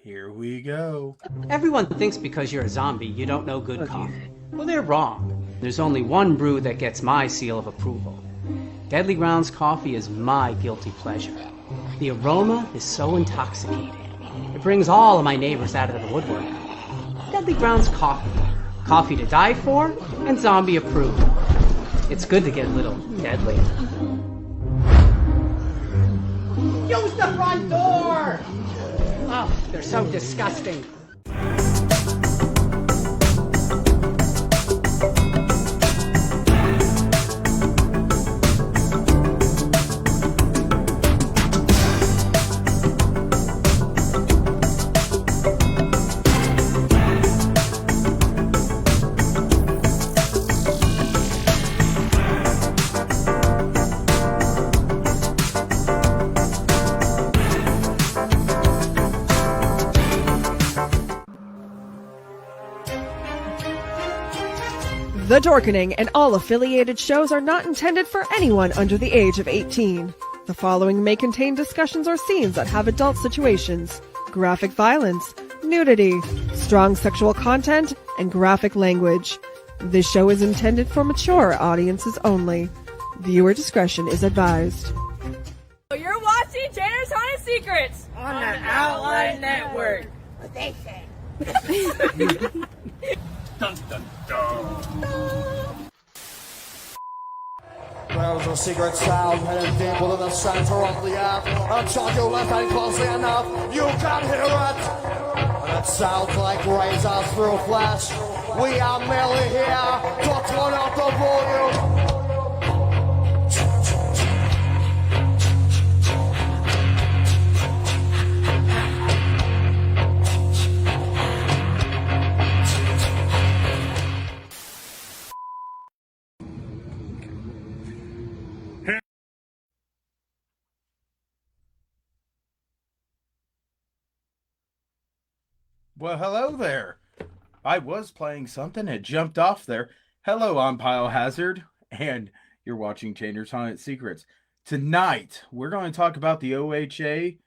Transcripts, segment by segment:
Here we go. Everyone thinks because you're a zombie, you don't know good coffee. Well, they're wrong. There's only one brew that gets my seal of approval. Deadly Grounds coffee is my guilty pleasure. The aroma is so intoxicating. It brings all of my neighbors out of the woodwork. Deadly Grounds coffee. Coffee to die for and zombie approved. It's good to get a little deadly. Use the front door! Oh, they're so disgusting. The Dorkening and all affiliated shows are not intended for anyone under the age of 18. The following may contain discussions or scenes that have adult situations, graphic violence, nudity, strong sexual content, and graphic language. This show is intended for mature audiences only. Viewer discretion is advised. You're watching Tanner's Haunted Secrets on the Outline Network. What they say. Dun, dun, dun. There's a secret sound hidden deep within the center of the earth. Until you listen closely enough, you can hear it. And it sounds like razors through flesh. We are merely here to turn up the volume. Well, hello there. I was playing something, it jumped off there. Hello, I'm Biohazard, and you're watching Tanner's Haunted Secrets. Tonight, we're going to talk about the OHA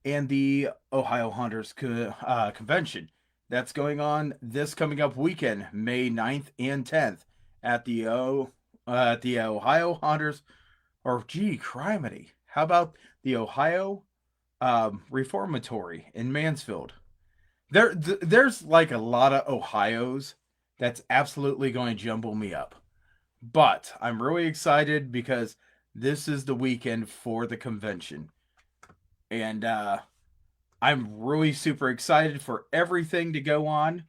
and the Ohio Hunters Convention. That's going on this coming up weekend, May 9th and 10th, at the Ohio Hunters, or gee, criminy. How about the Ohio Reformatory in Mansfield? There's like a lot of Ohio's that's absolutely going to jumble me up. But I'm really excited because this is the weekend for the convention. And I'm really super excited for everything to go on.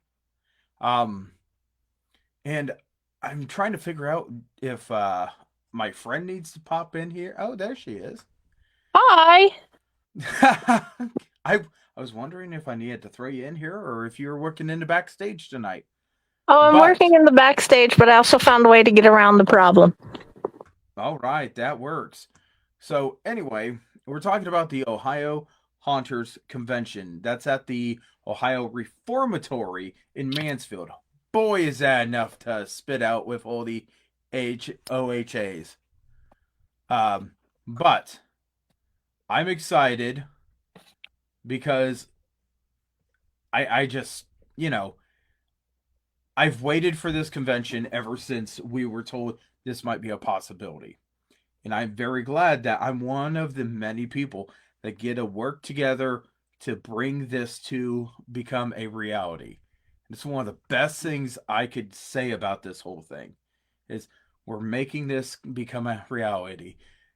And I'm trying to figure out if my friend needs to pop in here. Oh, there she is. Hi. I was wondering if I needed to throw you in here or if you were working in the backstage tonight. Oh, I'm working in the backstage, but I also found a way to get around the problem. All right, that works. So anyway, we're talking about the Ohio Haunters Convention. That's at the Ohio Reformatory in Mansfield. Boy, is that enough to spit out with all the OHAs. But I'm excited because I just, I've waited for this convention ever since we were told this might be a possibility. And I'm very glad that I'm one of the many people that get to work together to bring this to become a reality. It's one of the best things I could say about this whole thing is we're making this become a reality.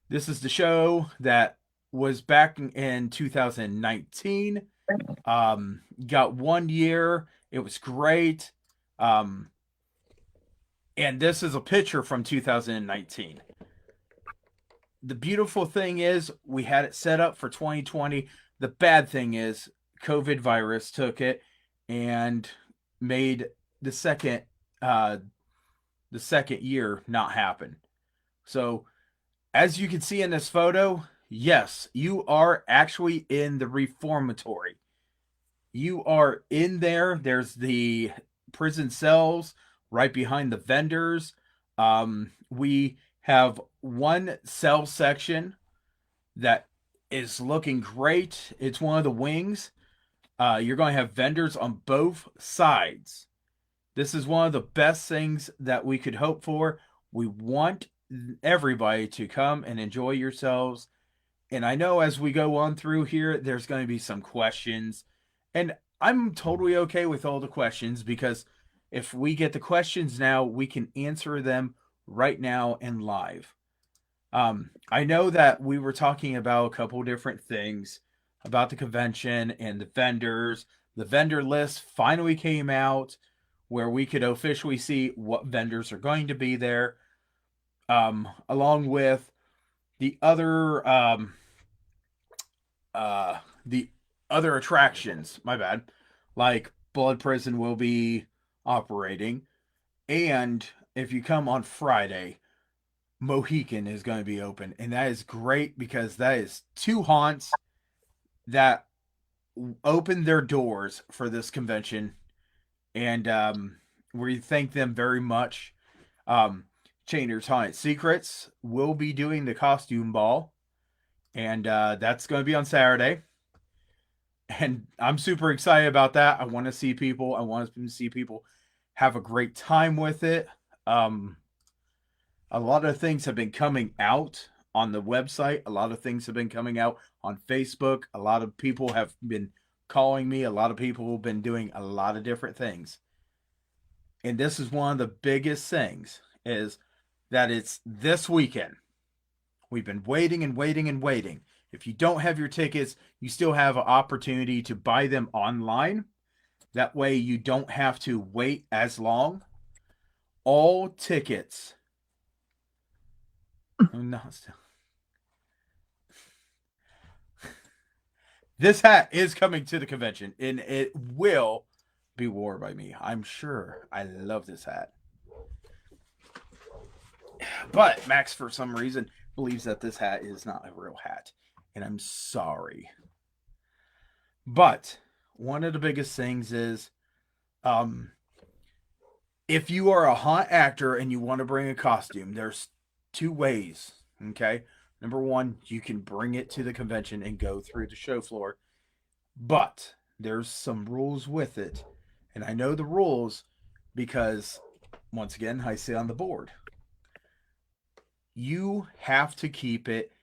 This is the show that was back in 2019. Got 1 year. It was great. And this is a picture from 2019. The beautiful thing is we had it set up for 2020. The bad thing is COVID virus took it and made the second year not happen. So as you can see in this photo, yes, you are actually in the reformatory. You are in there. There's the prison cells right behind the vendors. We have one cell section that is looking great. It's one of the wings. You're going to have vendors on both sides. This is one of the best things that we could hope for. We want everybody to come and enjoy yourselves. And I know as we go on through here, there's going to be some questions. And I'm totally okay with all the questions, because if we get the questions now, we can answer them right now and live. I know that we were talking about a couple different things about the convention and the vendors. The vendor list finally came out, where we could officially see what vendors are going to be there, along with the other attractions. My bad. Like Blood Prison will be operating, and if you come on Friday, Mohican is going to be open, and that is great because that is two haunts that opened their doors for this convention, and we thank them very much. Chainer's Haunted Secrets will be doing the costume ball, and that's going to be on Saturday. And I'm super excited about that. I want to see people. I want to see people have a great time with it. A lot of things have been coming out on the website. A lot of things have been coming out on Facebook. A lot of people have been calling me. A lot of people have been doing a lot of different things. And this is one of the biggest things, is that it's this weekend. We've been waiting and waiting and waiting. If you don't have your tickets, you still have an opportunity to buy them online. That way you don't have to wait as long. All tickets. This hat is coming to the convention, and it will be worn by me. I'm sure. I love this hat. But Max, for some reason, believes that this hat is not a real hat. And I'm sorry. But one of the biggest things is, if you are a haunt actor and you want to bring a costume, there's two ways. Okay. Number one, you can bring it to the convention and go through the show floor. But there's some rules with it. And I know the rules because, once again, I sit on the board. You have to keep it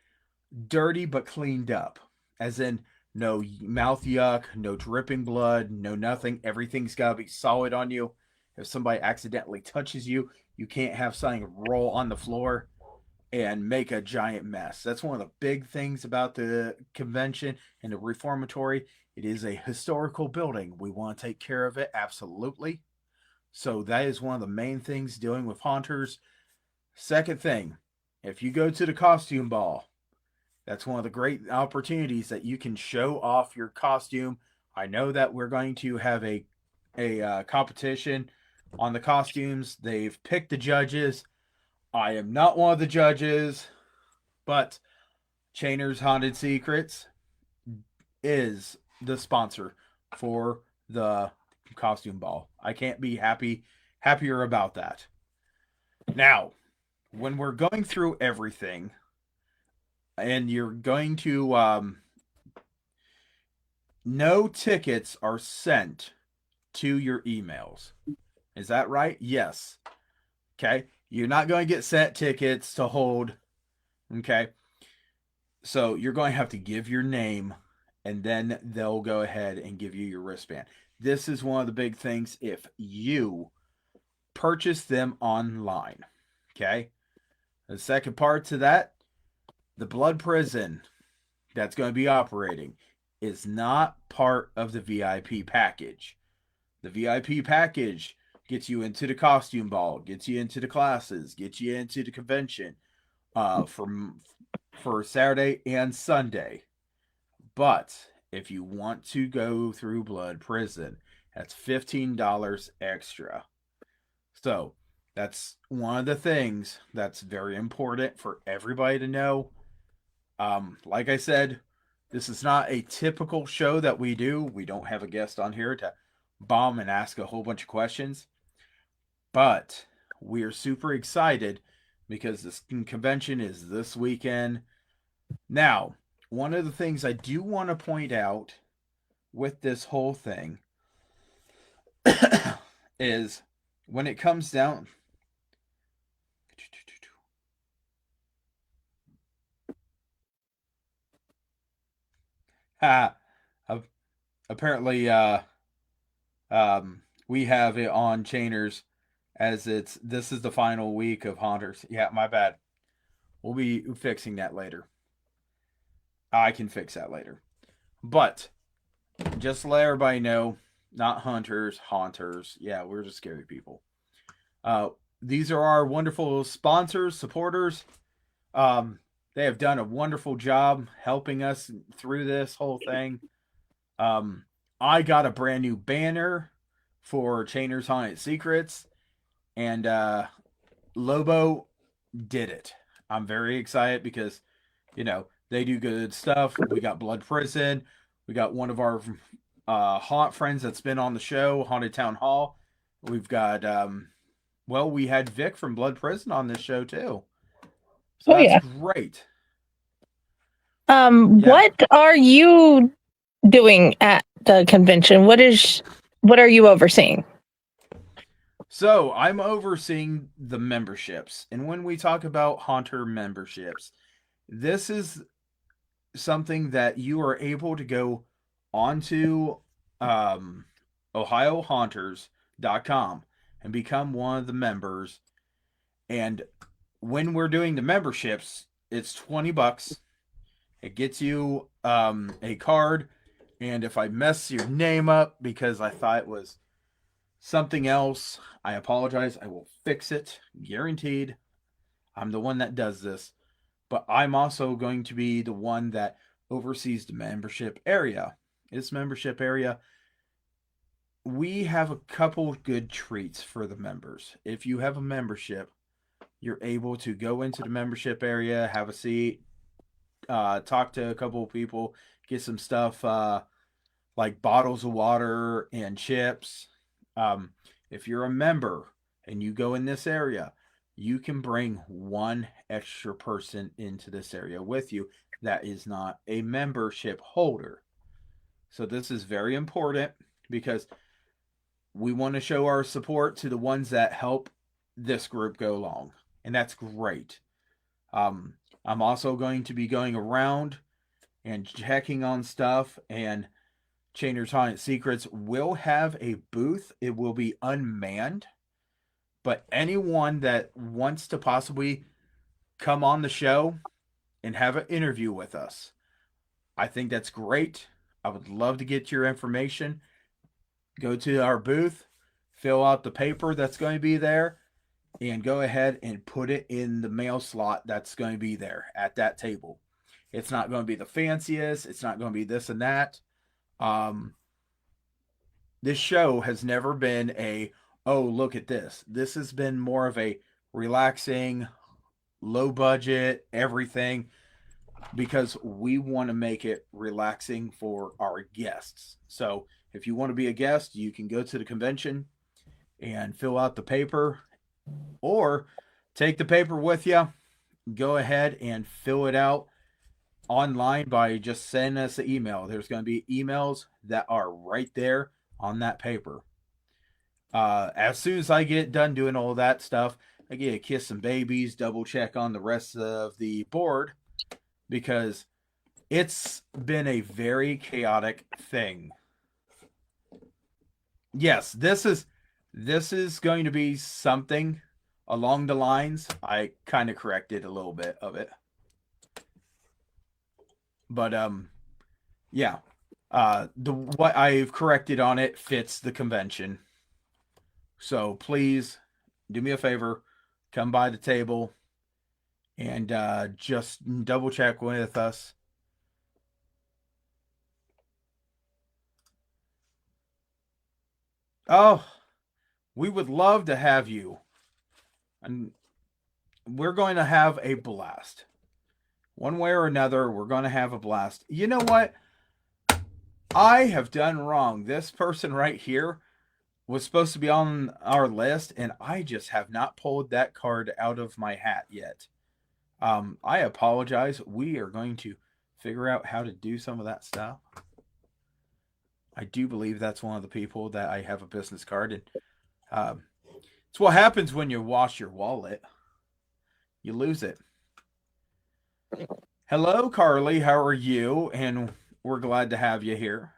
dirty but cleaned up. As in, no mouth yuck, no dripping blood, no nothing. Everything's got to be solid on you. If somebody accidentally touches you, you can't have something roll on the floor and make a giant mess. That's one of the big things about the convention and the reformatory. It is a historical building. We want to take care of it, absolutely. So that is one of the main things dealing with haunters. Second thing, if you go to the costume ball, that's one of the great opportunities that you can show off your costume. I know that we're going to have a competition on the costumes. They've picked the judges. I am not one of the judges, but Chainer's Haunted Secrets is the sponsor for the costume ball. I can't be happier about that. Now, when we're going through everything, and you're going to no tickets are sent to your emails. Is that right? Yes. Okay. You're not going to get sent tickets to hold. Okay. So you're going to have to give your name, and then they'll go ahead and give you your wristband. This is one of the big things if you purchase them online. Okay. The second part to that, the Blood Prison that's going to be operating is not part of the VIP package. The VIP package gets you into the costume ball, gets you into the classes, gets you into the convention for Saturday and Sunday. But if you want to go through Blood Prison, that's $15 extra. So that's one of the things that's very important for everybody to know. Like I said, this is not a typical show that we do. We don't have a guest on here to bomb and ask a whole bunch of questions. But we are super excited because this convention is this weekend. Now, one of the things I do want to point out with this whole thing is when it comes down. Apparently, we have it on Chainers as this is the final week of Haunters. Yeah, my bad. We'll be fixing that later. I can fix that later. But just to let everybody know, not hunters, haunters. Yeah, we're just scary people. These are our wonderful sponsors, supporters. They have done a wonderful job helping us through this whole thing. I got a brand new banner for Chainers Haunted Secrets, and Lobo did it. I'm very excited because, they do good stuff. We got Blood Prison. We got one of our haunt friends that's been on the show, Haunted Town Hall. We've got, we had Vic from Blood Prison on this show too. So that's great. What are you doing at the convention? What are you overseeing? So I'm overseeing the memberships. And when we talk about Haunter memberships, this is something that you are able to go onto ohiohaunters.com and become one of the members. And when we're doing the memberships, it's $20. It gets you a card. And if I mess your name up because I thought it was something else, I apologize. I will fix it. Guaranteed. I'm the one that does this. But I'm also going to be the one that oversees the membership area. This membership area, we have a couple good treats for the members. If you have a membership, you're able to go into the membership area, have a seat, talk to a couple of people, get some stuff like bottles of water and chips. If you're a member and you go in this area, you can bring one extra person into this area with you that is not a membership holder. So this is very important because we want to show our support to the ones that help this group go along. And that's great. I'm also going to be going around and checking on stuff, and Chainers Haunted Secrets will have a booth. It will be unmanned, but anyone that wants to possibly come on the show and have an interview with us, I think that's great. I would love to get your information. Go to our booth, fill out the paper that's going to be there, and go ahead and put it in the mail slot that's going to be there at that table. It's not going to be the fanciest. It's not going to be this and that. This show has never been oh, look at this. This has been more of a relaxing, low budget, everything, because we want to make it relaxing for our guests. So if you want to be a guest, you can go to the convention and fill out the paper, or take the paper with you. Go ahead and fill it out online by just sending us an email. There's going to be emails that are right there on that paper. As soon as I get done doing all that stuff, I get a kiss some babies, double check on the rest of the board, because it's been a very chaotic thing. Yes, this is going to be something along the lines. I kind of corrected a little bit of it. But yeah. What I've corrected on it fits the convention. So please do me a favor, come by the table and just double check with us. Oh, we would love to have you. And we're going to have a blast. One way or another, we're going to have a blast. You know what? I have done wrong. This person right here was supposed to be on our list, and I just have not pulled that card out of my hat yet. I apologize. We are going to figure out how to do some of that stuff. I do believe that's one of the people that I have a business card, and it's what happens when you wash your wallet. You lose it. Hello, Carly. How are you? And we're glad to have you here.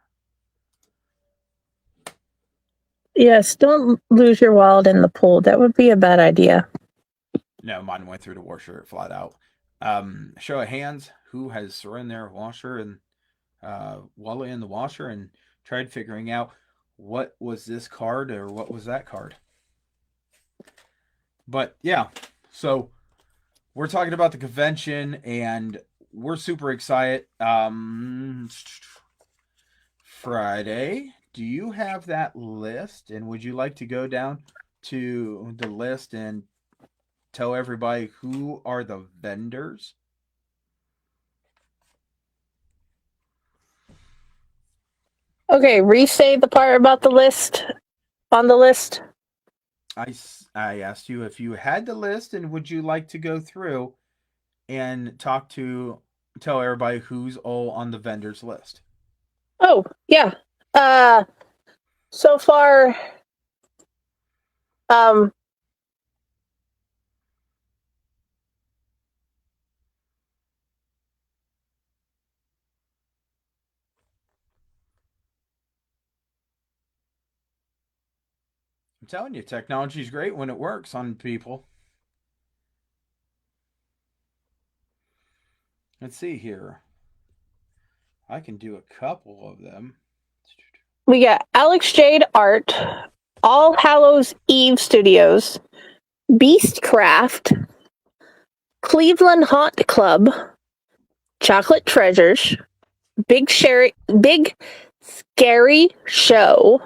Yes, don't lose your wallet in the pool. That would be a bad idea. No, mine went through the washer flat out. Show of hands, who has thrown their washer and wallet in the washer and tried figuring out what was this card or what was that card. But yeah, so we're talking about the convention and we're super excited. Friday, do you have that list? And would you like to go down to the list and tell everybody who are the vendors? Okay, re-say the part about the list on the list. I asked you if you had the list and would you like to go through and tell everybody who's all on the vendors list. Oh, yeah. So far, I'm telling you, technology is great when it works on people. Let's see here. I can do a couple of them. we got Alex Jade Art, All Hallows Eve Studios, Beastcraft, Cleveland Haunt Club, Chocolate Treasures, Big Scary Show.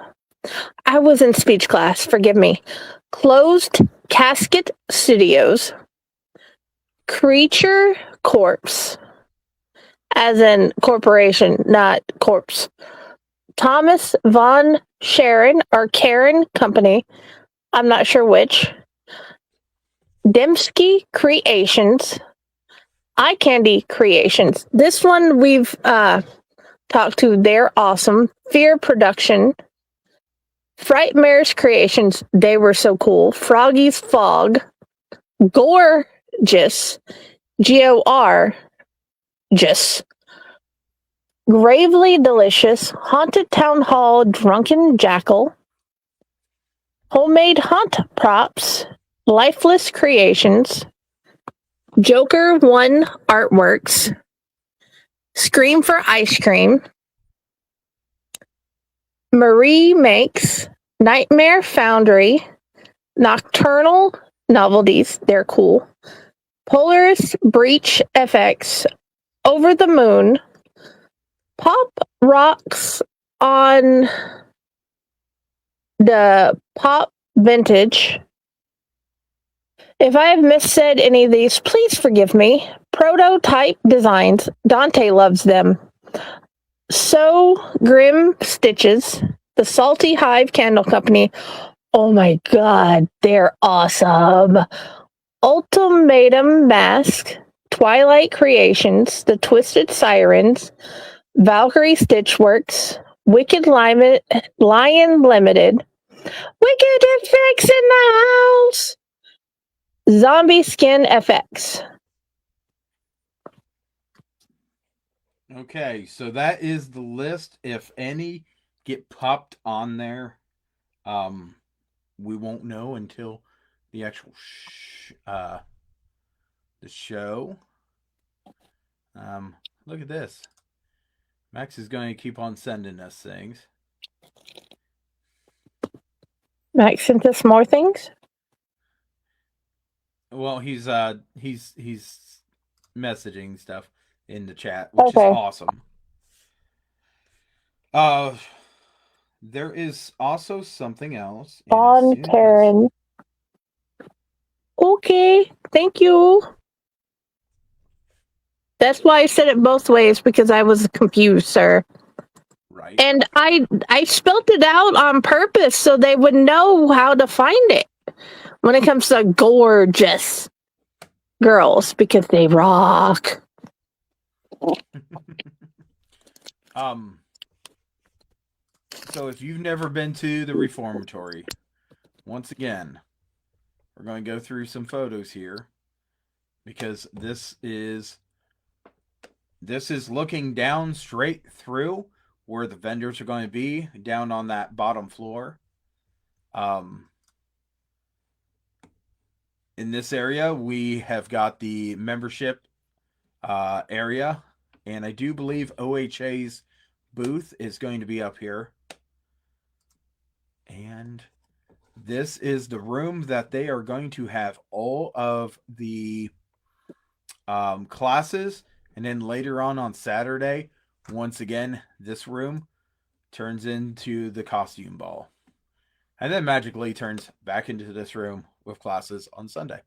I was in speech class, forgive me. Closed Casket Studios, Creature Corpse, as in corporation, not corpse. Thomas Von Sharon or Karen Company, I'm not sure which. Dembski Creations, Eye Candy Creations. This one we've talked to. They're awesome. Fear Production, Frightmares Creations. They were so cool. Froggy's Fog, Gorgeous, Gorgeous, Gravely Delicious, Haunted Town Hall, Drunken Jackal, Homemade Haunt Props, Lifeless Creations, Joker One Artworks, Scream for Ice Cream, Marie Makes, Nightmare Foundry, Nocturnal Novelties, they're cool, Polaris Breach FX, Over the Moon, Pop Rocks on the Pop Vintage. If I have missaid any of these, please forgive me. Prototype Designs, Dante loves them. So Grim Stitches, the Salty Hive Candle Company. Oh my god, they're awesome. Ultimatum Mask, Twilight Creations, The Twisted Sirens, Valkyrie Stitchworks, Wicked Lion Limited, Wicked FX in the house, Zombie Skin FX. Okay, so that is the list. If any get popped on there, we won't know until the actual the show. Look at this. Max is going to keep on sending us things. Max sent us more things? Well, he's messaging stuff in the chat, which is awesome. There is also something else. On Karen. Okay, thank you. That's why I said it both ways, because I was confused, sir. Right. And I spelled it out on purpose so they would know how to find it when it comes to gorgeous girls, because they rock. So if you've never been to the reformatory, once again, we're going to go through some photos here because this is looking down straight through where the vendors are going to be down on that bottom floor. In this area, we have got the membership area, and I do believe OHA's booth is going to be up here. And this is the room that they are going to have all of the classes. And then later on Saturday, once again, this room turns into the costume ball. And then magically turns back into this room with classes on Sunday.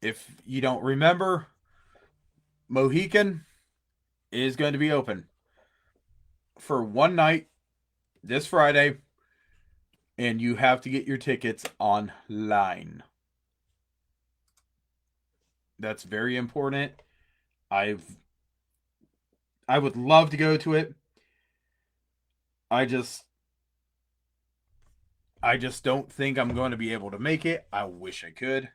If you don't remember, Mohican is going to be open for one night this Friday, and you have to get your tickets online. That's very important. I would love to go to it. I just don't think I'm going to be able to make it. I wish I could.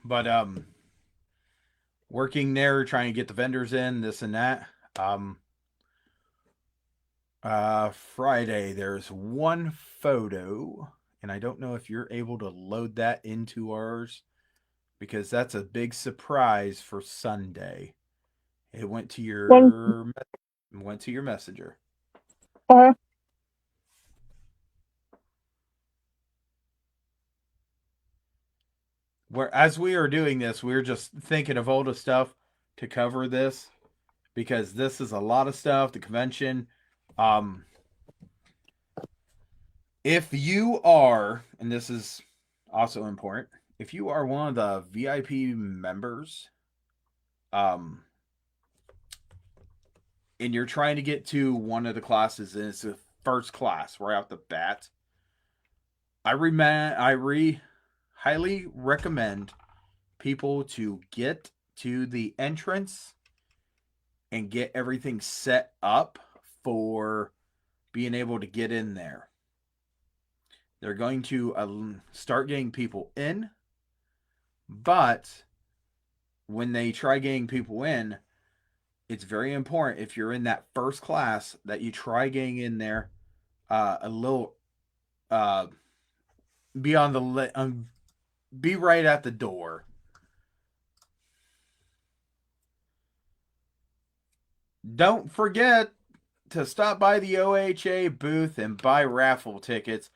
But working there, trying to get the vendors in, this and that. Friday, there's one photo, and I don't know if you're able to load that into ours because that's a big surprise for Sunday. It went to your messenger. As we are doing this, we're just thinking of all the stuff to cover this because this is a lot of stuff. The convention. If you are, and this is also important, if you are one of the VIP members, and you're trying to get to one of the classes, and it's the first class right off the bat, I highly recommend people to get to the entrance and get everything set up for being able to get in there. They're going to start getting people in, but when they try getting people in, it's very important if you're in that first class that you try getting in there a little be on the be right at the door. Don't forget to stop by the OHA booth and buy raffle tickets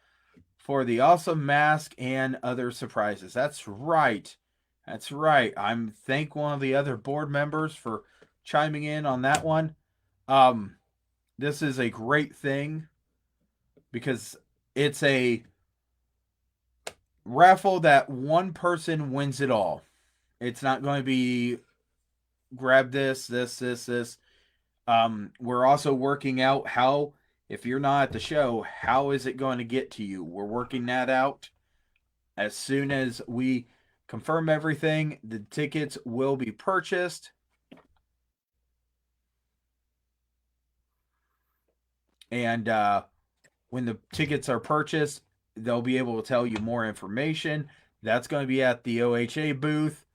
for the awesome mask and other surprises. That's right. That's right. I'm thank one of the other board members for chiming in on that one. This is a great thing because it's a raffle that one person wins it all. It's not going to be grab this. We're also working out how, if you're not at the show, how is it going to get to you? We're working that out. As soon as we confirm everything, the tickets will be purchased. And when the tickets are purchased, they'll be able to tell you more information. That's going to be at the OHA booth.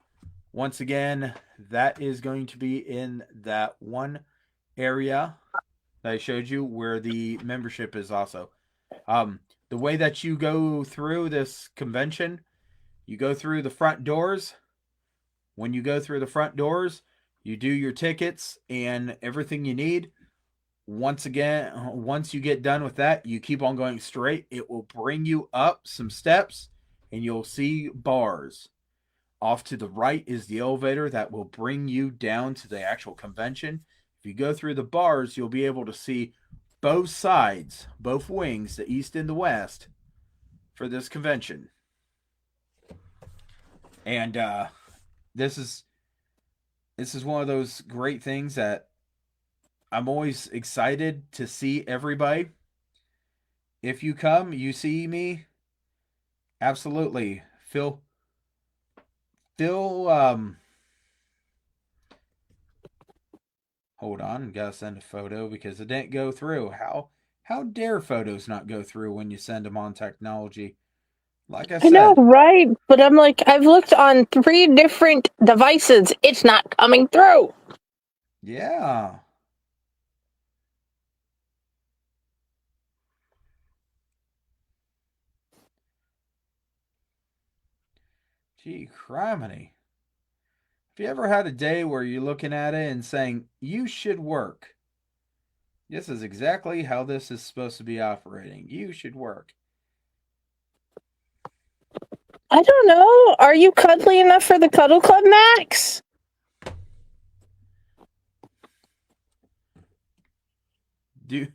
Once again, that is going to be in that one area that I showed you where the membership is also. The way that you go through this convention, you go through the front doors. When you go through the front doors, you do your tickets and everything you need. Once again, once you get done with that, you keep on going straight. It will bring you up some steps and you'll see bars. Off to the right is the elevator that will bring you down to the actual convention. If you go through the bars, you'll be able to see both sides, both wings, the east and the west, for this convention. And this is one of those great things that I'm always excited to see everybody. If you come, you see me, absolutely feel Hold on, gotta send a photo because it didn't go through. How dare photos not go through when you send them on technology? Like I I know, said, right? But I'm like, I've looked on 3 different devices. It's not coming through. yeah. Gee, criminy. Have you ever had a day where you're looking at it and saying, you should work? This is exactly how this is supposed to be operating. You should work. I don't know. Are you cuddly enough for the Cuddle Club, Max? Do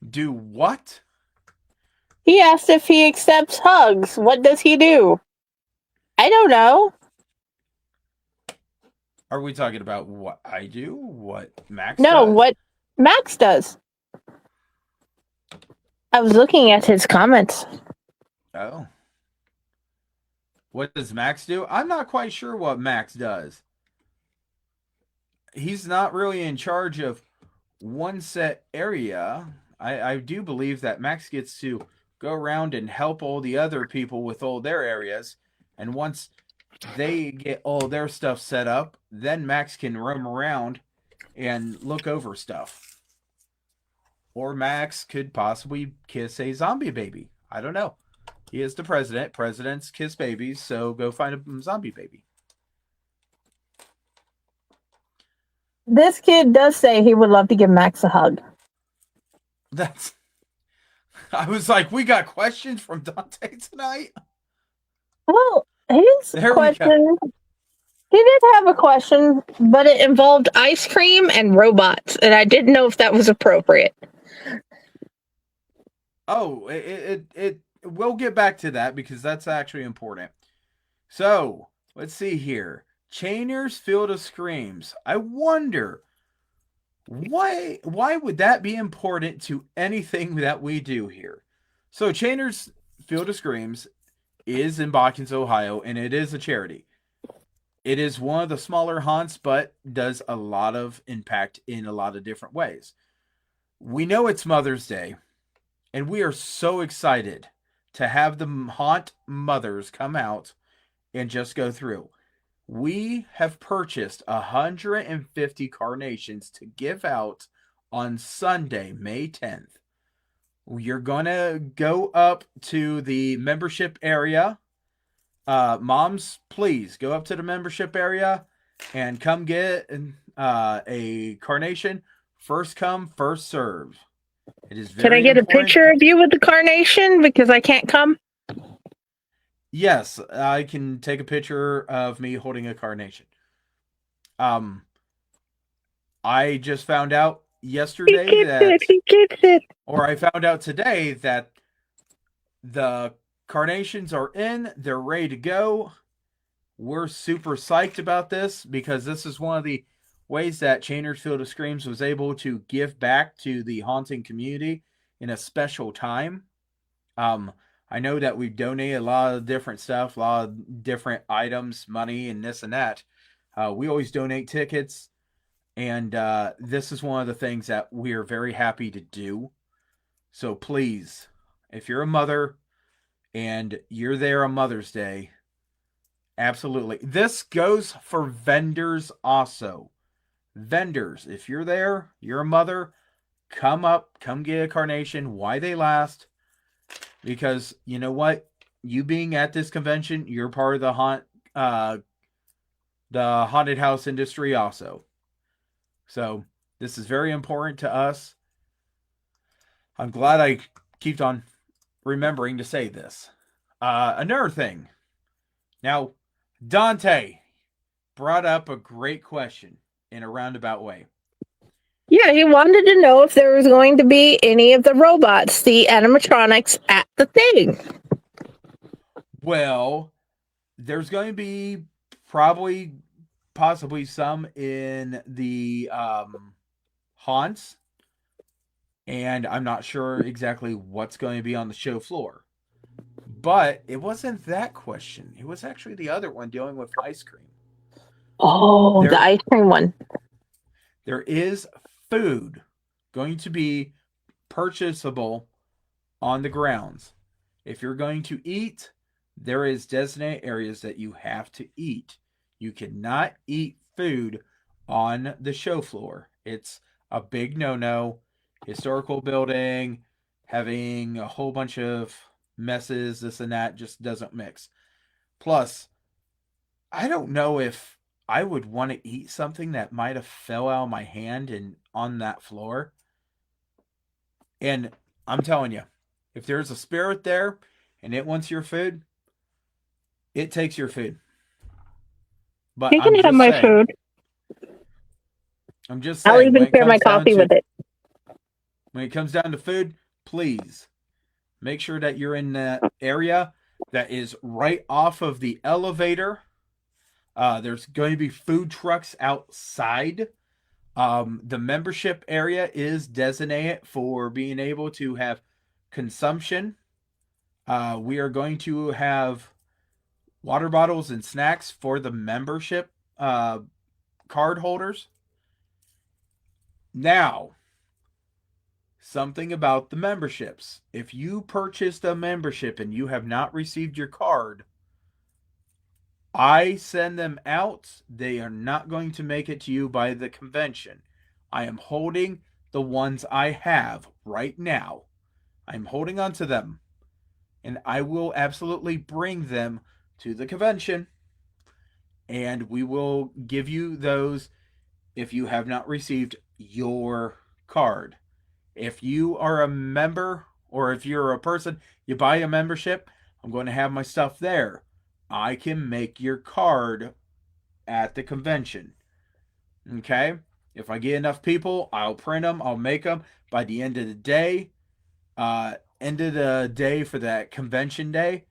do what? He asked if he accepts hugs. What does he do? I don't know. Are we talking about what I do? What Max No, does? what Max does. I was looking at his comments. Oh. What does Max do? I'm not quite sure what Max does. He's not really in charge of one set area. I do believe that Max gets to go around and help all the other people with all their areas. And once they get all their stuff set up, then Max can roam around and look over stuff. Or Max could possibly kiss a zombie baby. I don't know. He is the president. Presidents kiss babies, so go find a zombie baby. This kid does say he would love to give Max a hug. That's. I was like, we got questions from Dante tonight. Well, his There we question. He did have a question, but it involved ice cream and robots, and I didn't know if that was appropriate. Oh, we'll get back to that because that's actually important. So let's see here. Chainer's Field of Screams. I wonder why would that be important to anything that we do here? So Chainer's Field of Screams is in Botkins, Ohio, and it is a charity. It is one of the smaller haunts, but does a lot of impact in a lot of different ways. We know it's Mother's Day, and we are so excited to have the haunt mothers come out and just go through. We have purchased 150 carnations to give out on Sunday, May 10th. You're going to go up to the membership area. Moms, please go up to the membership area and come get a carnation. First come, first serve. It is very Can I get important. a picture of you with the carnation because I can't come? Yes, I can take a picture of me holding a carnation. I just found out yesterday or I found out today that the carnations are in, they're ready to go. We're super psyched about this because this is one of the ways that Chainer's Field of Screams was able to give back to the haunting community in a special time. I know that we've donated a lot of different stuff, a lot of different items, money, and this and that. We always donate tickets, and this is one of the things that we are very happy to do. So please, if you're a mother and you're there on Mother's Day, absolutely. This goes for vendors also. Vendors, if you're there, you're a mother, come up, come get a carnation. Why they last? Because you know what? You being at this convention, you're part of the haunted house industry also. So this is very important to us. I'm glad I keep on remembering to say this. Another thing. Now, Dante brought up a great question in a roundabout way. Yeah, he wanted to know if there was going to be any of the robots, the animatronics, at the thing. Well, there's going to be possibly some in the haunts, and I'm not sure exactly what's going to be on the show floor. But it wasn't that question. It was actually the other one dealing with ice cream. Oh, the ice cream one. There is food going to be purchasable on the grounds. If you're going to eat, there is designated areas that you have to eat. You cannot eat food on the show floor. It's a big no-no. Historical building, having a whole bunch of messes, this and that, just doesn't mix. Plus, I don't know if I would want to eat something that might have fell out of my hand and on that floor. And I'm telling you, if there's a spirit there and it wants your food, it takes your food. But You can have my food. I'm just saying. I'll even share my coffee with it. When it comes down to food, please make sure that you're in that area that is right off of the elevator. There's going to be food trucks outside. The membership area is designated for being able to have consumption. We are going to have water bottles and snacks for the membership card holders. Now, something about the memberships. If you purchased a membership and you have not received your card, I send them out. They are not going to make it to you by the convention. I am holding the ones I have right now. I'm holding on to them. And I will absolutely bring them to the convention. And we will give you those if you have not received your card. If you are a member or if you're a person, you buy a membership, I'm going to have my stuff there. I can make your card at the convention. Okay? If I get enough people, I'll print them. I'll make them by the end of the day. End of the day for that convention day,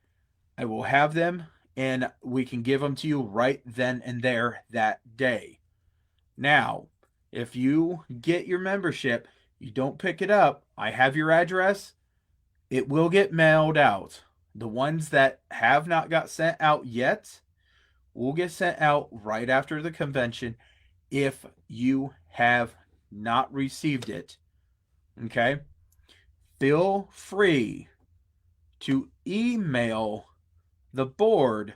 I will have them and we can give them to you right then and there that day. Now, if you get your membership, you don't pick it up, I have your address, it will get mailed out. The ones that have not got sent out yet will get sent out right after the convention if you have not received it. Okay? Feel free to email the board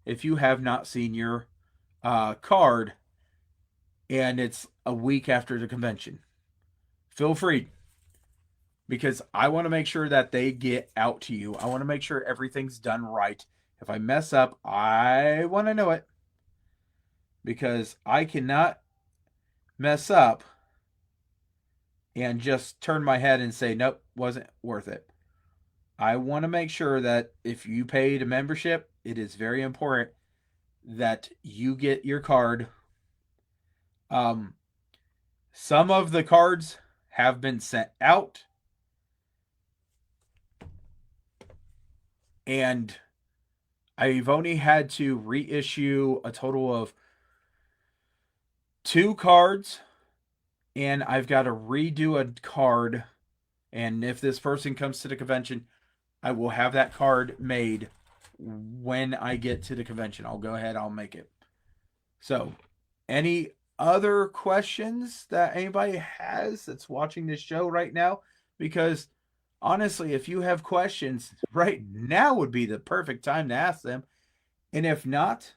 if you have not seen your card and it's a week after the convention. Feel free, because I want to make sure that they get out to you. I want to make sure everything's done right. If I mess up, I want to know it, because I cannot mess up and just turn my head and say, nope, wasn't worth it. I want to make sure that if you paid a membership, it is very important that you get your card. Some of the cards have been sent out, and I've only had to reissue a total of 2 cards, and I've got to redo a card. And if this person comes to the convention, I will have that card made when I get to the convention. I'll go ahead, I'll make it. So, any other questions that anybody has that's watching this show right now? Because honestly, if you have questions, right now would be the perfect time to ask them. And if not,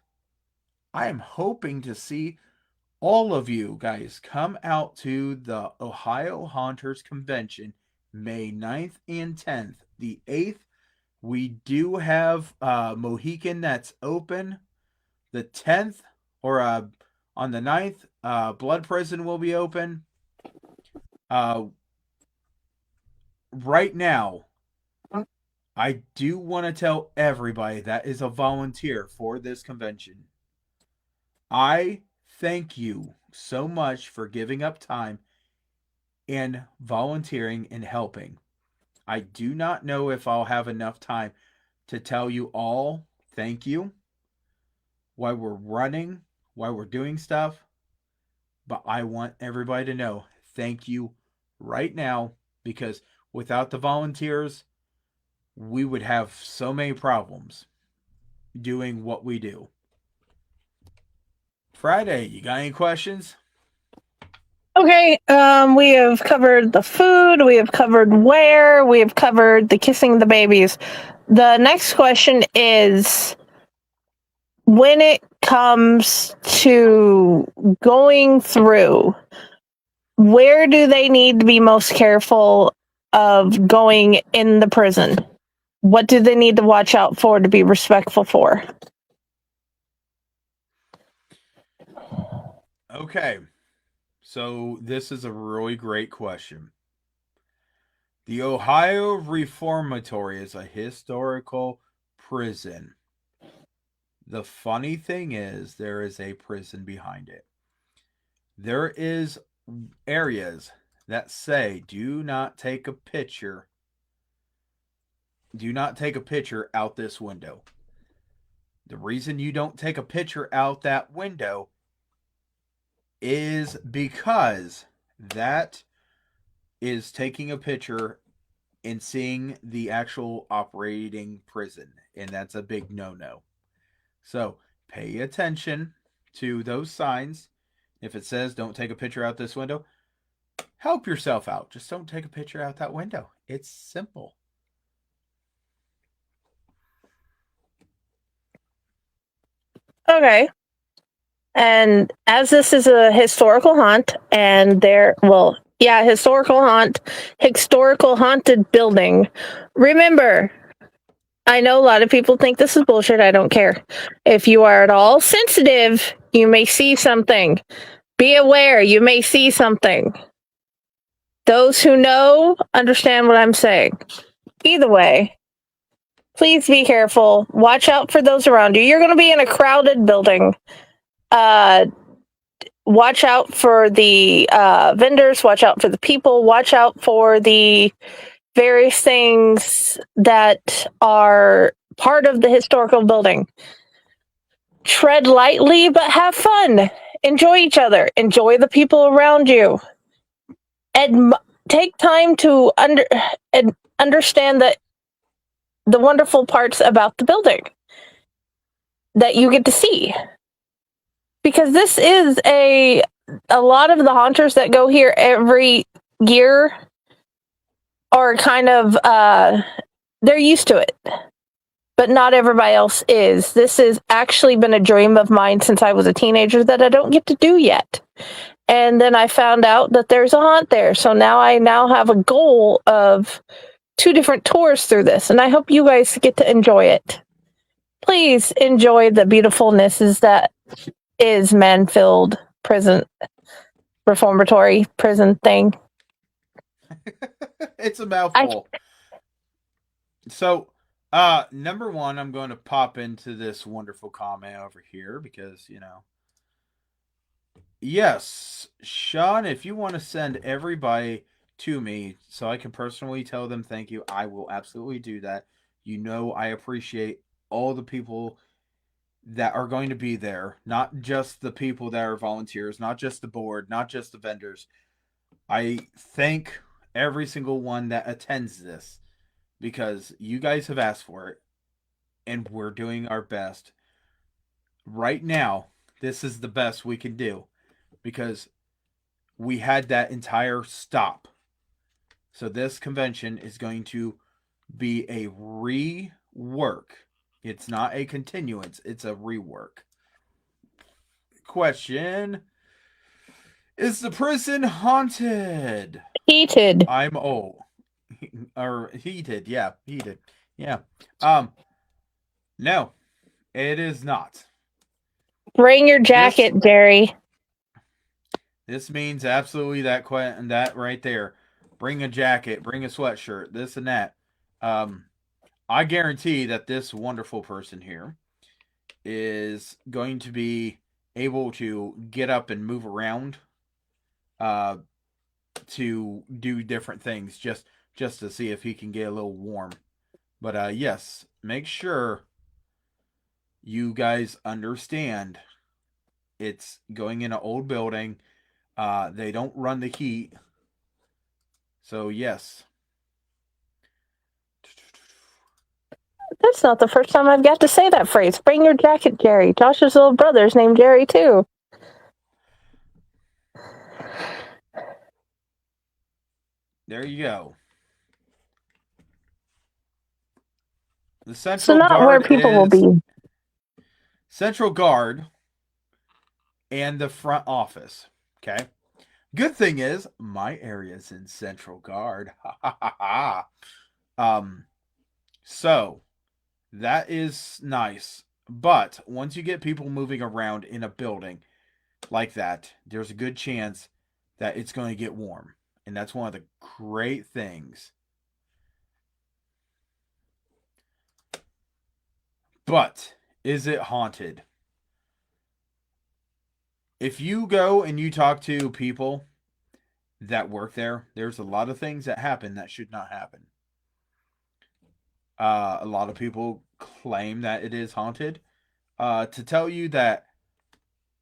I am hoping to see all of you guys come out to the Ohio Haunters Convention May 9th and 10th. The 8th, we do have Mohican that's open. The 10th, or on the 9th, Blood Prison will be open. Right now, I do want to tell everybody that is a volunteer for this convention, I thank you so much for giving up time and volunteering and helping. I do not know if I'll have enough time to tell you all thank you, why we're running, why we're doing stuff, but I want everybody to know thank you right now, because without the volunteers, we would have so many problems doing what we do. Friday, you got any questions? Okay, we have covered the food, we have covered where, we have covered the kissing the babies. The next question is, when it comes to going through, where do they need to be most careful of going in the prison? What do they need to watch out for to be respectful for? Okay. So this is a really great question. The Ohio Reformatory is a historical prison. The funny thing is, there is a prison behind it. There is areas that say, do not take a picture. Do not take a picture out this window. The reason you don't take a picture out that window is because that is taking a picture and seeing the actual operating prison, and that's a big no-no. So pay attention to those signs. If it says don't take a picture out this window, help yourself out. Just don't take a picture out that window. It's simple. Okay. And as this is a historical haunt, and historical haunted building. Remember, I know a lot of people think this is bullshit. I don't care. If you are at all sensitive, you may see something. Be aware, you may see something. Those who know understand what I'm saying. Either way, please be careful. Watch out for those around you. You're going to be in a crowded building. Watch out for the vendors. Watch out for the people. Watch out for the various things that are part of the historical building. Tread lightly, but have fun. Enjoy each other. Enjoy the people around you. And take time to understand the wonderful parts about the building that you get to see. Because this is a lot of the haunters that go here every year are kind of, they're used to it. But not everybody else is. This has actually been a dream of mine since I was a teenager that I don't get to do yet. And then I found out that there's a haunt there. So now I have a goal of 2 different tours through this. And I hope you guys get to enjoy it. Please enjoy the beautifulnesses that is Manfield Prison, Reformatory Prison thing. It's a mouthful. So, number one, I'm going to pop into this wonderful comment over here because, yes, Sean, if you want to send everybody to me so I can personally tell them thank you, I will absolutely do that. I appreciate all the people that are going to be there, not just the people that are volunteers, not just the board, not just the vendors. I thank every single one that attends this because you guys have asked for it and we're doing our best. Right now, this is the best we can do because we had that entire stop. So this convention is going to be a rework. It's not a continuance, it's a rework. Question: is the prison haunted? Heated. I'm old. Or heated, yeah, heated. Yeah. No, it is not. Bring your jacket, Jerry. This means absolutely that right there. Bring a jacket, bring a sweatshirt, this and that. I guarantee that this wonderful person here is going to be able to get up and move around to do different things just to see if he can get a little warm. But yes, make sure you guys understand it's going in an old building. They don't run the heat. So yes. That's not the first time I've got to say that phrase. Bring your jacket, Jerry. Josh's little brother's named Jerry, too. There you go. The So Central not where Guard people will is be. Central Guard and the front office. Okay. Good thing is my area's in Central Guard. Ha ha ha ha. So that is nice. But once you get people moving around in a building like that, there's a good chance that it's going to get warm. And that's one of the great things. But is it haunted? If you go and you talk to people that work there, there's a lot of things that happen that should not happen. A lot of people claim that it is haunted. To tell you that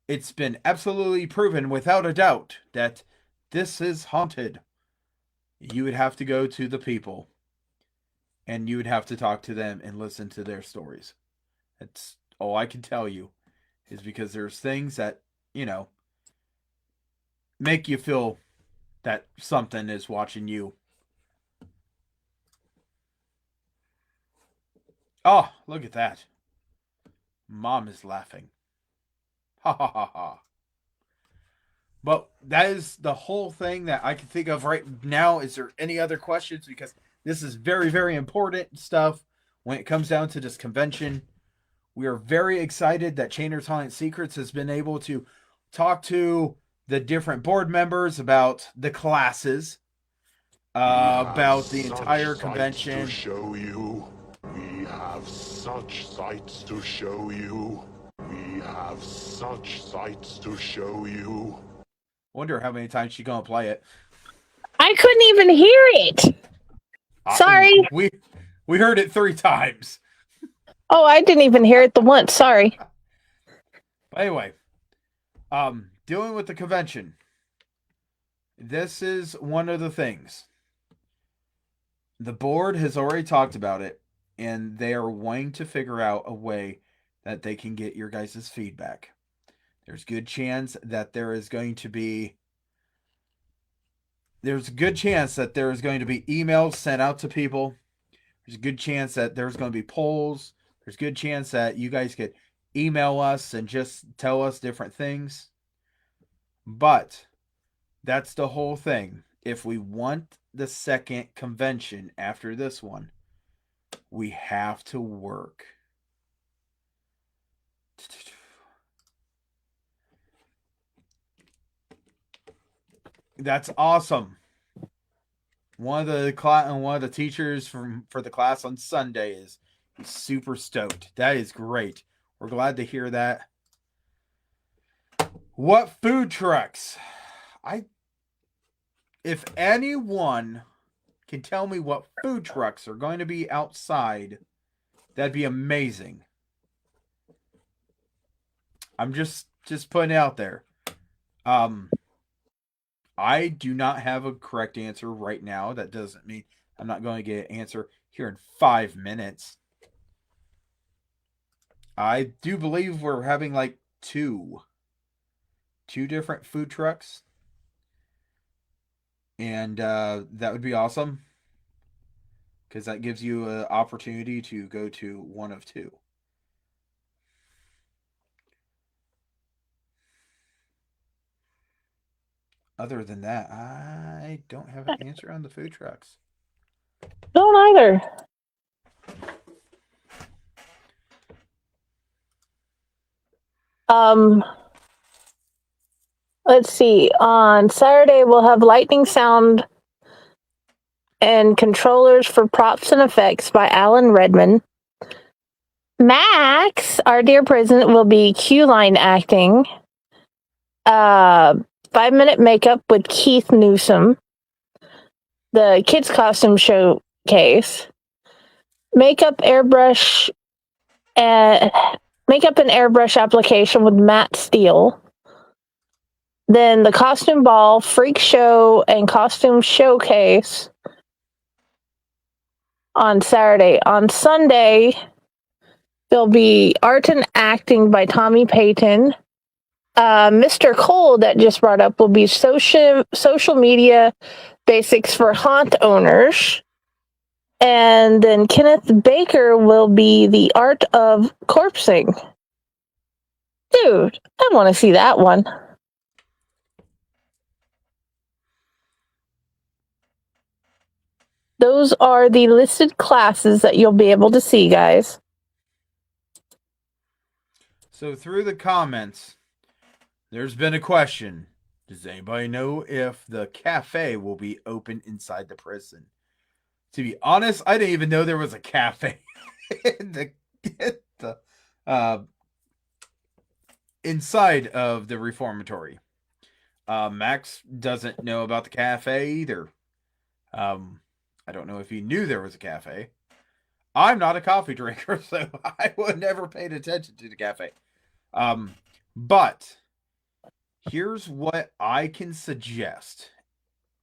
it's been absolutely proven without a doubt that this is haunted, you would have to go to the people and you would have to talk to them and listen to their stories. That's all I can tell you, is because there's things that, make you feel that something is watching you. Oh, look at that. Mom is laughing. Ha ha ha ha. But that is the whole thing that I can think of right now. Is there any other questions? Because this is very, very important stuff when it comes down to this convention. We are very excited that Chainer's Haunted Secrets has been able to talk to the different board members about the classes, about the entire convention. To show you. We have such sights to show you. We have such sights to show you. Wonder how many times she's gonna play it. I couldn't even hear it. Sorry. We heard it 3 times. Oh, I didn't even hear it the once. Sorry. But anyway, dealing with the convention. This is one of the things. The board has already talked about it, and they are wanting to figure out a way that they can get your guys' feedback. There's a good chance that there is going to be emails sent out to people. There's a good chance that there's going to be polls. There's a good chance that you guys could email us and just tell us different things. But that's the whole thing. If we want the second convention after this one, we have to work. That's awesome. One of the teachers for the class on Sunday is super stoked. That is great. We're glad to hear that. What food trucks? If anyone can tell me what food trucks are going to be outside, that'd be amazing. I'm just putting it out there. I do not have a correct answer right now. That doesn't mean I'm not going to get an answer here in 5 minutes. I do believe we're having like two different food trucks. And that would be awesome. Because that gives you an opportunity to go to one of 2. Other than that, I don't have an answer on the food trucks. Don't either. Let's see. On Saturday, we'll have lightning sound and controllers for props and effects by Alan Redman. Max, our dear president, will be Q-line acting. 5-minute makeup with Keith Newsom. The kids' costume showcase. Makeup and airbrush application with Matt Steele. Then the costume ball, freak show, and costume showcase on Saturday. On Sunday, there'll be art and acting by Tommy Payton. Mr. Cole that just brought up will be social media basics for haunt owners. And then Kenneth Baker will be the art of corpsing. Dude, I want to see that one. Those are the listed classes that you'll be able to see, guys. So through the comments, there's been a question. Does anybody know if the cafe will be open inside the prison? To be honest, I didn't even know there was a cafe in the inside of the reformatory. Max doesn't know about the cafe either. I don't know if he knew there was a cafe. I'm not a coffee drinker, so I would never paid attention to the cafe. But here's what I can suggest.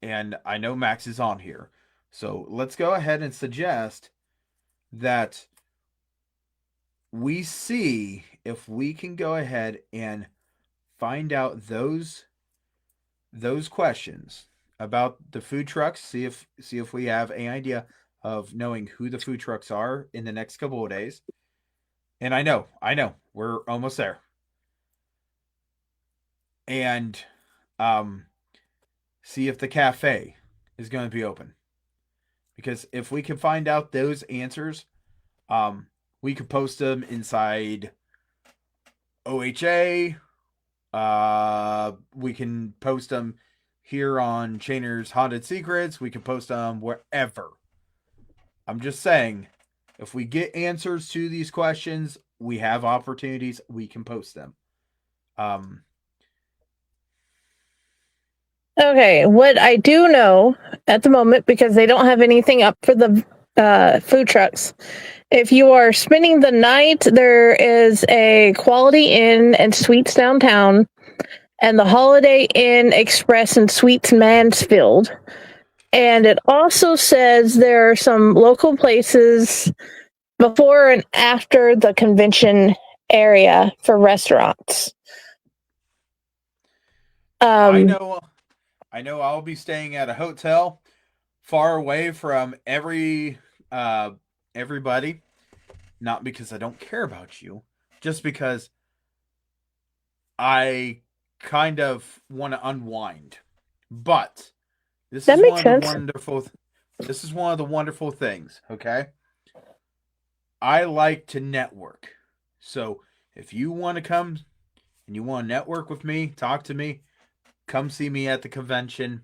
And I know Max is on here. So let's go ahead and suggest that we see if we can go ahead and find out those questions about the food trucks. See if we have an idea of knowing who the food trucks are in the next couple of days. And I know, we're almost there. And see if the cafe is going to be open. Because if we can find out those answers, we could post them inside OHA. We can post them here on Chainer's Haunted Secrets. We can post them wherever. I'm just saying, if we get answers to these questions, we have opportunities, we can post them. Okay, what I do know at the moment, because they don't have anything up for the food trucks, if you are spending the night, there is a Quality Inn and Suites downtown and the Holiday Inn Express and Suites Mansfield. And it also says there are some local places before and after the convention area for restaurants. I know I'll be staying at a hotel far away from everybody, not because I don't care about you, just because I kind of want to unwind. But this is one of the wonderful things, okay? I like to network. So if you want to come and you want to network with me, talk to me, come see me at the convention.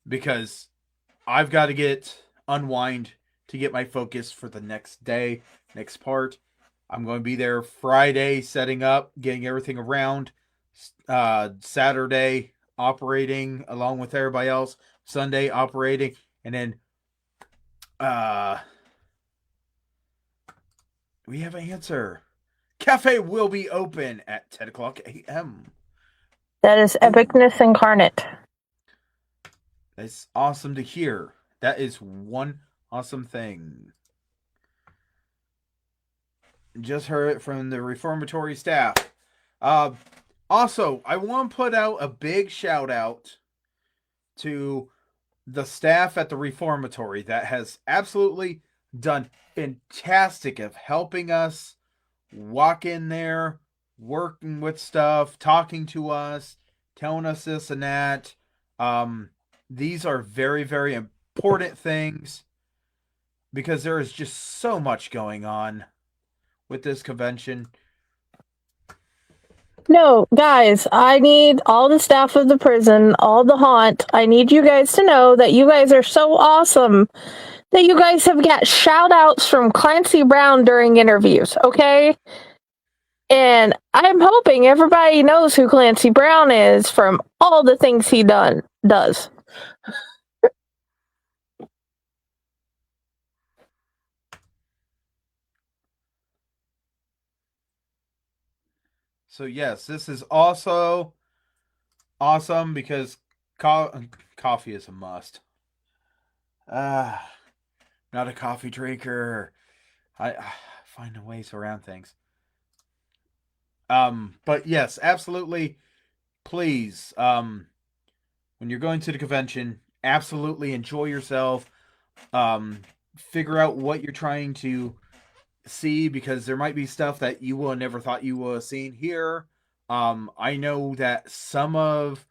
Because I've got to unwind to get my focus for the next day, next part. I'm going to be there Friday setting up, getting everything around. Saturday operating along with everybody else. Sunday operating. And then we have an answer. Cafe will be open at 10 o'clock a.m. That is epicness incarnate. That's awesome to hear. That is one awesome thing. Just heard it from the reformatory staff. Also, I want to put out a big shout out to the staff at the reformatory that has absolutely done fantastic of helping us walk in there, working with stuff, talking to us, telling us this and that. These are very, very important things because there is just so much going on with this convention. No, guys, I need all the staff of the prison, all the haunt. I need you guys to know that you guys are so awesome that you guys have got shout outs from Clancy Brown during interviews, okay? And I'm hoping everybody knows who Clancy Brown is from all the things he does. So yes, this is also awesome because coffee is a must. Not a coffee drinker. I find ways around things. But yes, absolutely. Please, when when you're going to the convention, absolutely enjoy yourself. Figure out what you're trying to see, because there might be stuff that you will never thought you would have seen here. I know that some of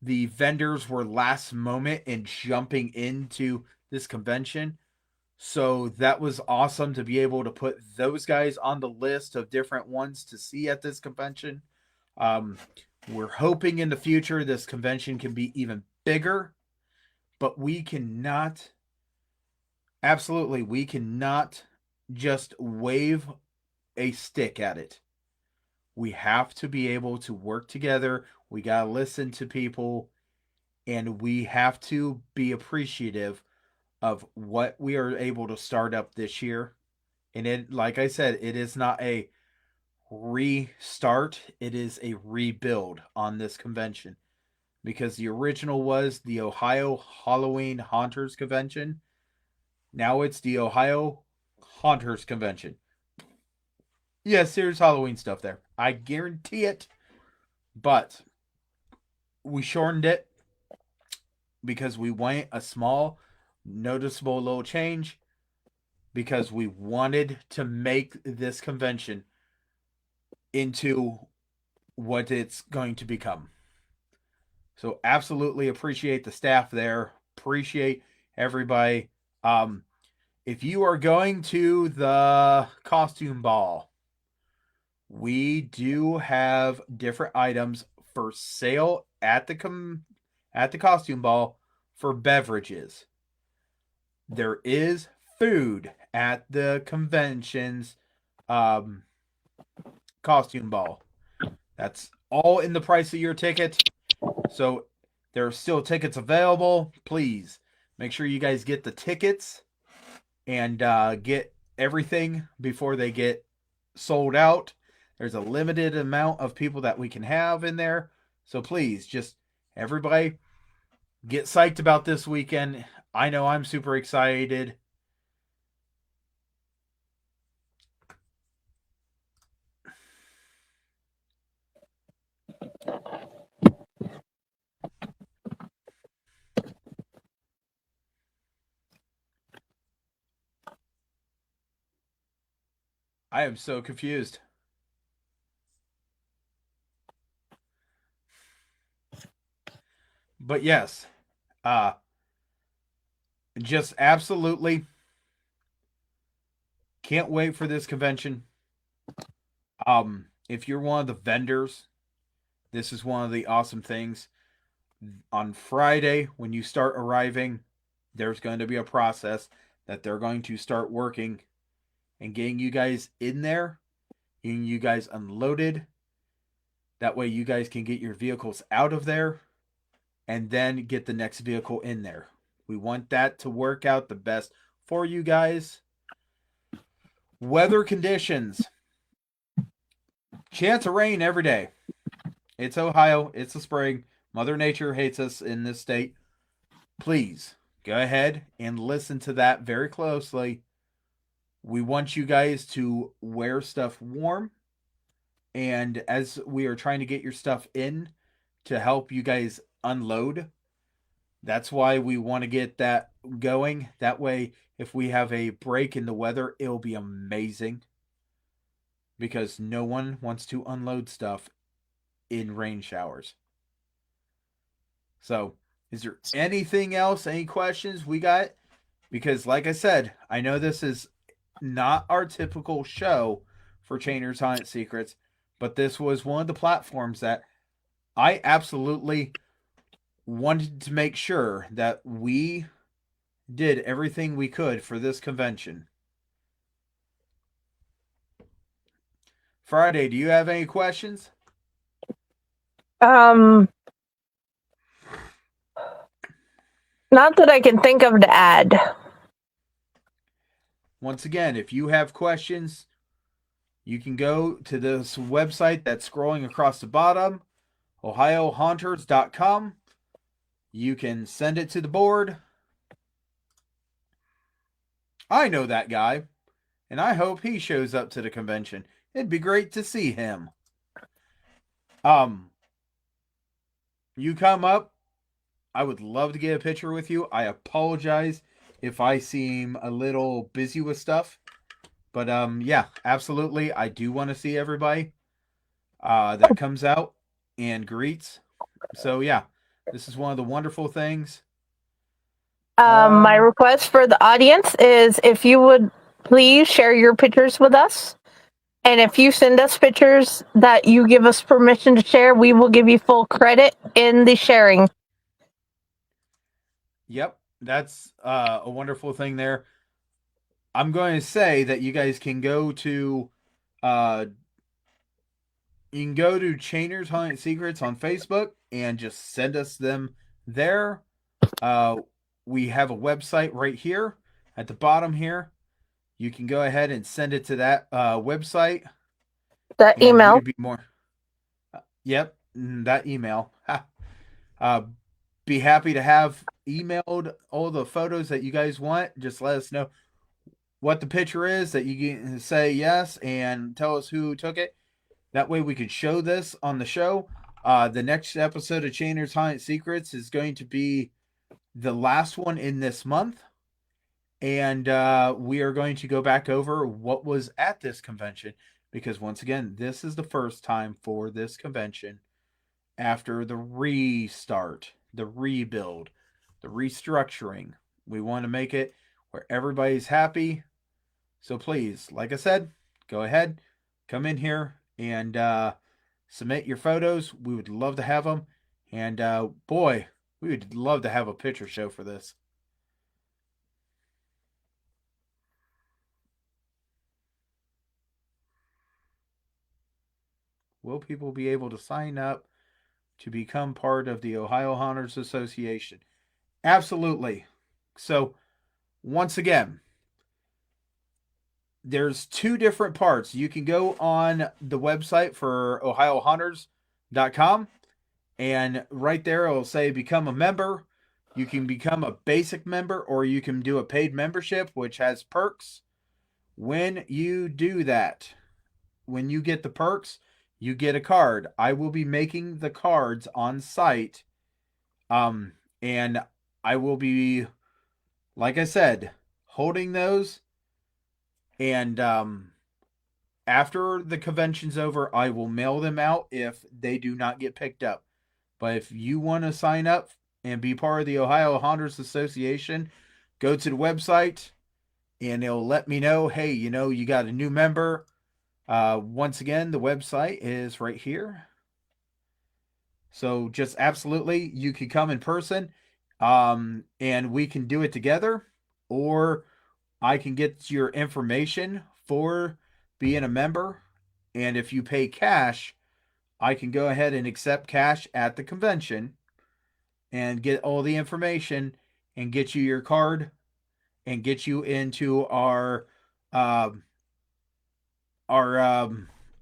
the vendors were last moment in jumping into this convention. So that was awesome to be able to put those guys on the list of different ones to see at this convention. We're hoping in the future this convention can be even bigger, but we cannot just wave a stick at it. We have to be able to work together. We got to listen to people, and we have to be appreciative of what we are able to start up this year. And it, like I said, it is not a restart, it is a rebuild on this convention, because the original was the Ohio Halloween Haunters Convention. Now it's the Ohio Haunters Convention. Yes, there's Halloween stuff there, I guarantee it, but we shortened it because we want a small, noticeable little change, because we wanted to make this convention into what it's going to become. So absolutely appreciate the staff there. Appreciate everybody. If you are going to the costume ball, we do have different items for sale at the costume ball for beverages. There is food at the convention's costume ball. That's all in the price of your ticket. So there are still tickets available. Please make sure you guys get the tickets and get everything before they get sold out. There's a limited amount of people that we can have in there. So please, just everybody get psyched about this weekend. I know I'm super excited. I am so confused. But yes, just absolutely can't wait for this convention. If you're one of the vendors, this is one of the awesome things. On Friday, when you start arriving, there's going to be a process that they're going to start working and getting you guys in there, getting you guys unloaded. That way you guys can get your vehicles out of there and then get the next vehicle in there. We want that to work out the best for you guys. Weather conditions. Chance of rain every day. It's Ohio. It's the spring. Mother Nature hates us in this state. Please go ahead and listen to that very closely. We want you guys to wear stuff warm. And as we are trying to get your stuff in to help you guys unload, that's why we want to get that going. That way, if we have a break in the weather, it'll be amazing. Because no one wants to unload stuff in rain showers. So, is there anything else? Any questions we got? Because like I said, I know this is not our typical show for Chainer's Haunted Secrets, but this was one of the platforms that I absolutely wanted to make sure that we did everything we could for this convention. Friday, do you have any questions? Not that I can think of to add. Once again, if you have questions, you can go to this website that's scrolling across the bottom, ohiohaunters.com. You can send it to the board. I know that guy, and I hope he shows up to the convention. It'd be great to see him. You come up I would love to get a picture with you. I apologize if I seem a little busy with stuff. But yeah, absolutely. I do want to see everybody that comes out and greets. So yeah, this is one of the wonderful things. My request for the audience is if you would please share your pictures with us. And if you send us pictures that you give us permission to share, we will give you full credit in the sharing. Yep, that's a wonderful thing there. I'm going to say that you guys can go to Chainers Haunted Secrets on Facebook and just send us them there. We have a website right here at the bottom here. You can go ahead and send it to that website. That email. Be more. Yep, that email. Be happy to have emailed all the photos that you guys want. Just let us know what the picture is that you can say yes and tell us who took it. That way we can show this on the show. The next episode of Chainers Haunted Secrets is going to be the last one in this month. And we are going to go back over what was at this convention. Because once again, this is the first time for this convention after the restart, the rebuild, the restructuring. We want to make it where everybody's happy. So please, like I said, go ahead, come in here and submit your photos. We would love to have them. And boy, we would love to have a picture show for this. Will people be able to sign up to become part of the Ohio Haunters Association? Absolutely. So, once again, there's two different parts. You can go on the website for ohiohaunters.com, and right there it'll say become a member. You can become a basic member, or you can do a paid membership, which has perks. When you do that, when you get the perks, you get a card. I will be making the cards on site. And I will be, like I said, holding those. And after the convention's over, I will mail them out if they do not get picked up. But if you want to sign up and be part of the Ohio Haunters Association, go to the website and it'll let me know, hey, you got a new member. Once again, the website is right here. So just absolutely, you can come in person, and we can do it together, or I can get your information for being a member. And if you pay cash, I can go ahead and accept cash at the convention and get all the information and get you your card and get you into our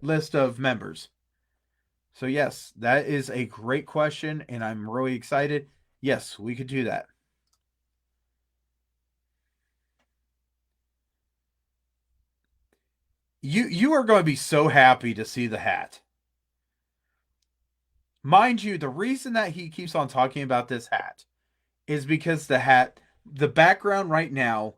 list of members. So yes, that is a great question, and I'm really excited. Yes, we could do that. You are going to be so happy to see the hat. Mind you, the reason that he keeps on talking about this hat is because the background right now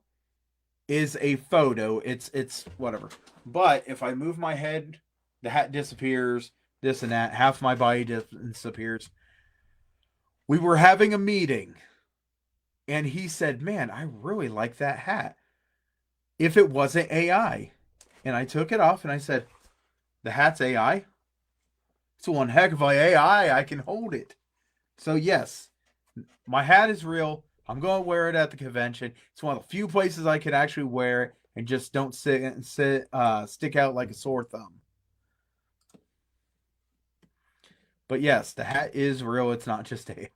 is a photo. It's whatever. But if I move my head, the hat disappears, this and that, half my body disappears. We were having a meeting, and he said, man, I really like that hat. If it wasn't AI. And I took it off, and I said, the hat's AI? It's one heck of a AI. I can hold it. So yes, my hat is real. I'm going to wear it at the convention. It's one of the few places I can actually wear it and just don't stick out like a sore thumb. But yes, the hat is real. It's not just AI.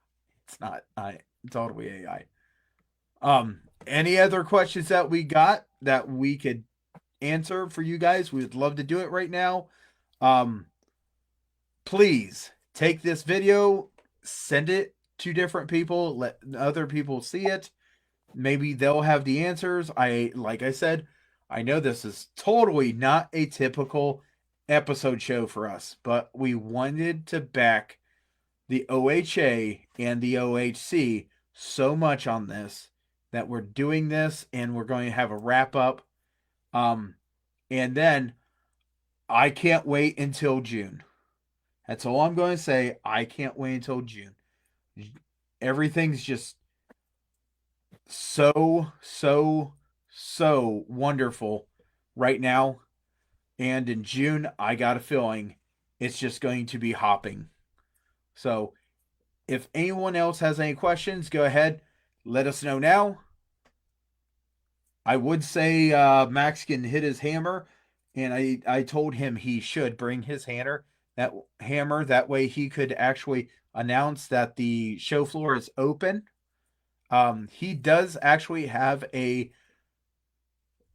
It's not. It's totally AI. Any other questions that we got that we could answer for you guys? We would love to do it right now. Please take this video, send it to different people, let other people see it. Maybe they'll have the answers. Like I said, I know this is totally not a typical episode show for us, but we wanted to back the OHA and the OHC so much on this that we're doing this and we're going to have a wrap up. And then I can't wait until June. That's all I'm going to say. I can't wait until June. Everything's just so wonderful right now. And in June, I got a feeling it's just going to be hopping. So if anyone else has any questions, go ahead. Let us know now. I would say Max can hit his hammer. And I told him he should bring his hammer. That way he could actually announce that the show floor is open. He does actually have a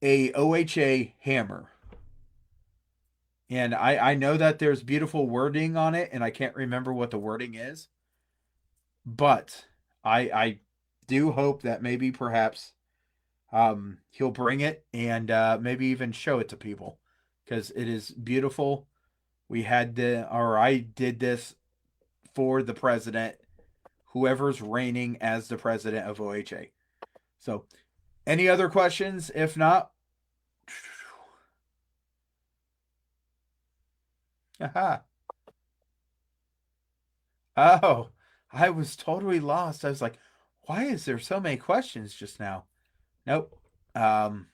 OHA hammer. And I know that there's beautiful wording on it, and I can't remember what the wording is. But I do hope that maybe perhaps he'll bring it and maybe even show it to people. Because it is beautiful. I did this for the president, whoever's reigning as the president of OHA. So, any other questions? If not, oh, I was totally lost. I was like, why is there so many questions just now? Nope.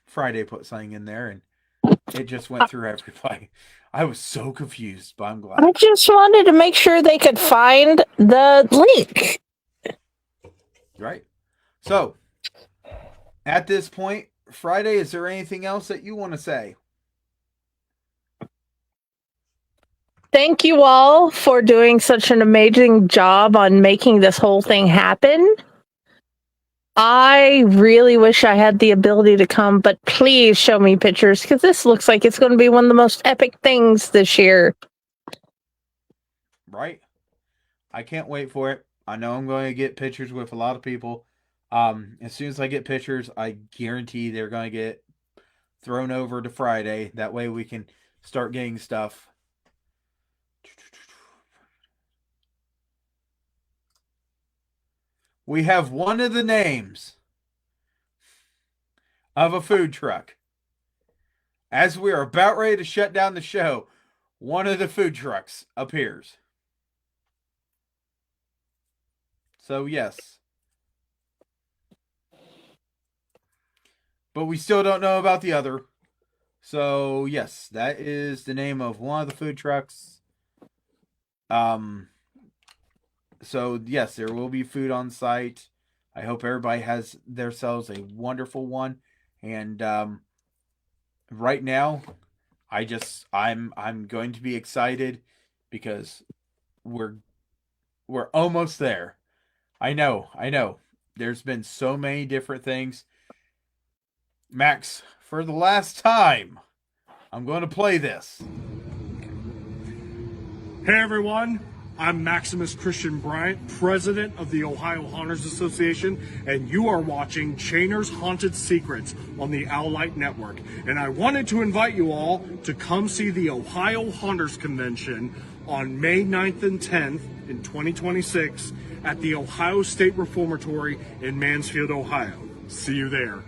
Friday put something in there and it just went through everybody. I was so confused, but I'm glad. I just wanted to make sure they could find the link. Right. So, at this point, Friday, is there anything else that you want to say? Thank you all for doing such an amazing job on making this whole thing happen. I really wish I had the ability to come, but please show me pictures because this looks like it's going to be one of the most epic things this year. Right. I can't wait for it. I know I'm going to get pictures with a lot of people. As soon as I get pictures, I guarantee they're going to get thrown over to Friday. That way we can start getting stuff. We have one of the names of a food truck. As we are about ready to shut down the show, one of the food trucks appears. So, yes. But we still don't know about the other. So, yes, that is the name of one of the food trucks. So, yes, there will be food on site. I hope everybody has themselves a wonderful one. And right now, I'm going to be excited because we're almost there. I know. There's been so many different things. Max, for the last time, I'm going to play this. Hey everyone, I'm Maximus Christian Bryant, president of the Ohio Haunters Association, and you are watching Chainer's Haunted Secrets on the Owlite Network. And I wanted to invite you all to come see the Ohio Haunters Convention on May 9th and 10th in 2026 at the Ohio State Reformatory in Mansfield, Ohio. See you there.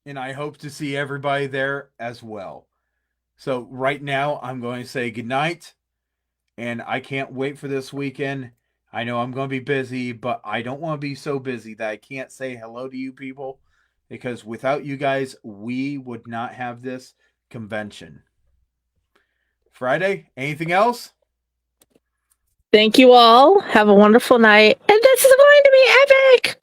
And I hope to see everybody there as well. So right now, I'm going to say goodnight. And I can't wait for this weekend. I know I'm going to be busy, but I don't want to be so busy that I can't say hello to you people. Because without you guys, we would not have this convention. Friday, anything else? Thank you all. Have a wonderful night. And this is going to be epic.